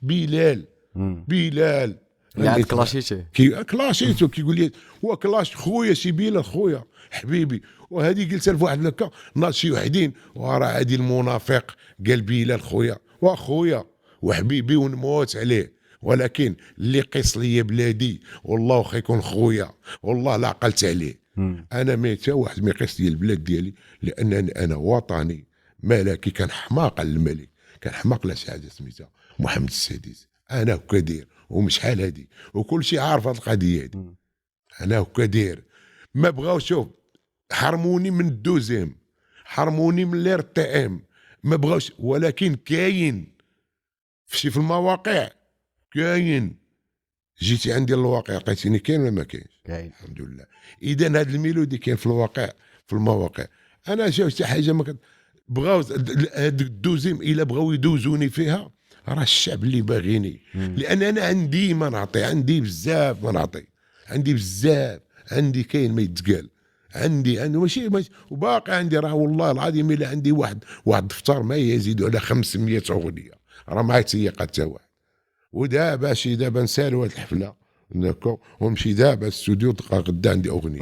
بلال. بلال اللي عاد كلاشيتيه كلاشيتو كيقول لي هو كلاش خويا سي بلال خويا حبيبي. وهذه قلت لواحد هكا ناض شي وحدين وراه هادي المنافق قال بلال خويا واخويا وحبيبي ونموت عليه، ولكن اللي قيس لي بلادي والله واخا يكون خويا والله لا عقلت عليه. انا ما حتى واحد ما يقيس لي البلاد ديالي، لانني انا وطني ملكي. كان حماق على الملك، كان حماق لا سعاده سميتها محمد السادس. انا هكا داير ومشحال هادي وكل شيء عارف هاد القضيه هادي. انا هكا داير ما بغاو. شوف حرموني من الدوزيم، حرموني من لير تي ام، ما بغاوش، ولكن كاين في المواقع كاين. جيتي عندي الواقع لقيتيني كاين ولا ما كاينش؟ كاين الحمد لله. اذا هاد الميلودي كاين في الواقع في المواقع. انا شفت شي حاجه ما بغاو هاد الدوزيم الا بغاو يدوزوني فيها راه الشعب اللي باغيني. لان انا عندي ما نعطي، عندي بزاف ما نعطي، عندي بزاف، عندي كاين ما يتقال، عندي ماشي وباقي عندي راه والله العظيم الا عندي واحد دفتر ما يزيد على 500 اغنيه راه ما يتيق حتى واحد. ودابا شي دابا نسالوا هاد الحفله ونمشي دابا الاستوديو تلقى غدا عندي اغنيه.